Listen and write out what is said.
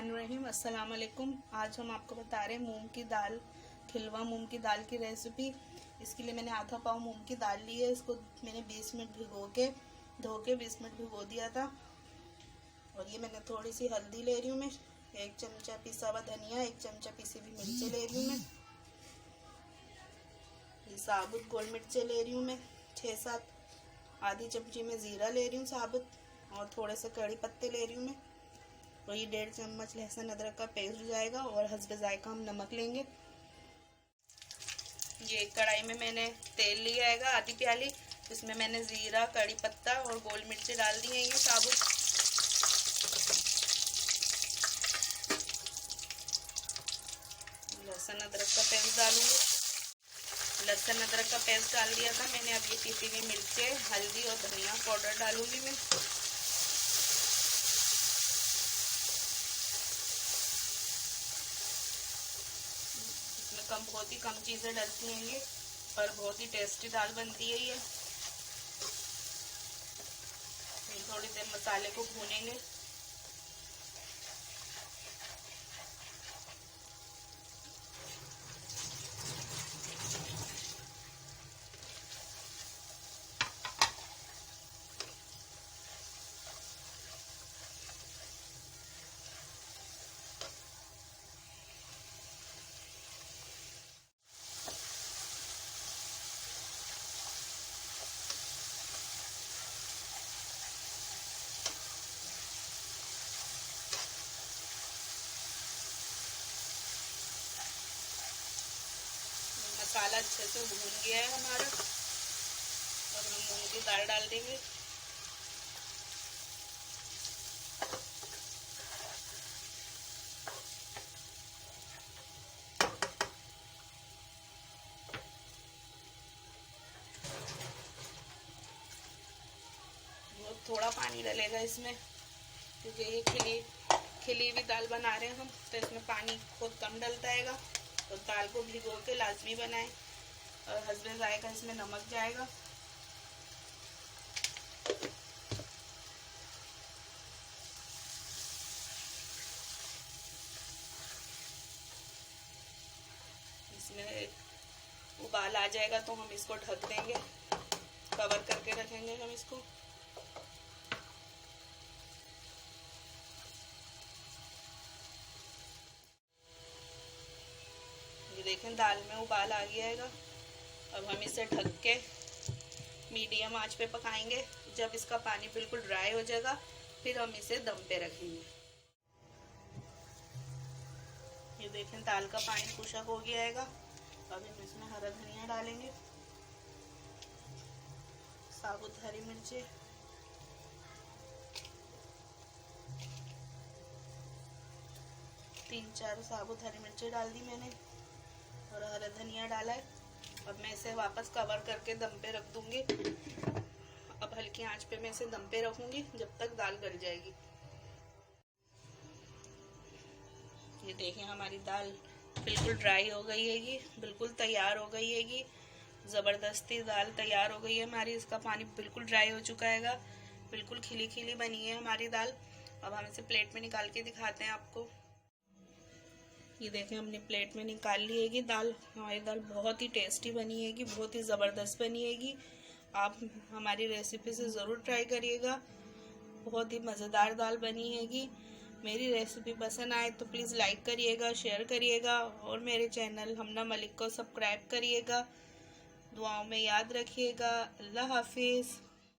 बिस्मिल्लाहिर्रहमानिर्रहीम। अस्सलाम वालेकुम। आज हम आपको बता रहे हैं मूंग की दाल, खिलवा मूंग की दाल की रेसिपी। इसके लिए मैंने आधा पाव मूंग की दाल ली है। इसको मैंने 20 मिनट धो के 20 मिनट भिगो दिया था। और ये मैंने थोड़ी सी हल्दी ले रही हूँ मैं, 1 चमचा पिसा हुआ धनिया, 1 चमचा पिसी हुई मिर्चें ले रही हूँ मैं। ये साबुत गोल मिर्चें ले रही हूँ मैं 6-7। आधी चमची में ज़ीरा ले रही हूँ साबुत, और थोड़े से कड़ी पत्ते ले रही हूँ मैं। और ये 1.5 चम्मच लहसुन अदरक का पेस्ट जाएगा, और हस्बे जायका हम नमक लेंगे। ये एक कढ़ाई में मैंने तेल लिया है आधी प्याली। इसमें मैंने ज़ीरा, कड़ी पत्ता और गोल मिर्चें डाल दी हैं ये साबुत। लहसुन अदरक का पेस्ट डालूंगी। लहसुन अदरक का पेस्ट डाल दिया था मैंने। अब ये पिसी हुई मिर्चें, हल्दी और धनिया पाउडर डालूंगी मैं। बहुत ही कम चीज़ें डलती हैं ये, और बहुत ही टेस्टी दाल बनती है ये। थोड़ी देर मसाले को भूनेंगे। मसाला अच्छे से भून गया है हमारा। और हम मूंग की दाल डाल देंगे। थोड़ा पानी डलेगा इसमें, क्योंकि ये खिली हुई दाल बना रहे हैं हम, तो इसमें पानी बहुत कम डलता है। तो दाल को भिगो के लाजमी बनाएं। और हस्बे जाएगा इसमें नमक जाएगा। इसमें उबाल आ जाएगा तो हम इसको ढक देंगे, कवर करके रखेंगे हम इसको। ये देखें दाल में उबाल आ गया है। अब हम इसे ढक के मीडियम आंच पे पकाएंगे। जब इसका पानी बिल्कुल ड्राई हो जाएगा, फिर हम इसे दम पे रखेंगे। ये देखें दाल का पानी खुशक हो गया है। अब हम इसमें हरा धनिया डालेंगे, साबुत हरी मिर्चें, तीन चार साबुत हरी मिर्चें डाल दी मैंने, और हरा धनिया डाला है। अब मैं इसे वापस कवर करके दम पे रख दूंगी। अब हल्की आंच पे मैं इसे दम पे रखूंगी जब तक दाल गल जाएगी। ये देखें हमारी दाल बिल्कुल ड्राई हो गई है, बिल्कुल तैयार हो गई है। ज़बरदस्ती दाल तैयार हो गई है हमारी। इसका पानी बिल्कुल ड्राई हो चुका है, बिल्कुल खिली खिली बनी है हमारी दाल। अब हम इसे प्लेट में निकाल के दिखाते हैं आपको। ये देखें हमने प्लेट में निकाल ली है दाल। हमारी दाल बहुत ही टेस्टी बनी है, बहुत ही ज़बरदस्त बनी है। आप हमारी रेसिपी से ज़रूर ट्राई करिएगा। बहुत ही मज़ेदार दाल बनी है। मेरी रेसिपी पसंद आए तो प्लीज़ लाइक करिएगा, शेयर करिएगा, और मेरे चैनल हमना मलिक को सब्सक्राइब करिएगा। दुआओं में याद रखिएगा। अल्लाह हाफिज़।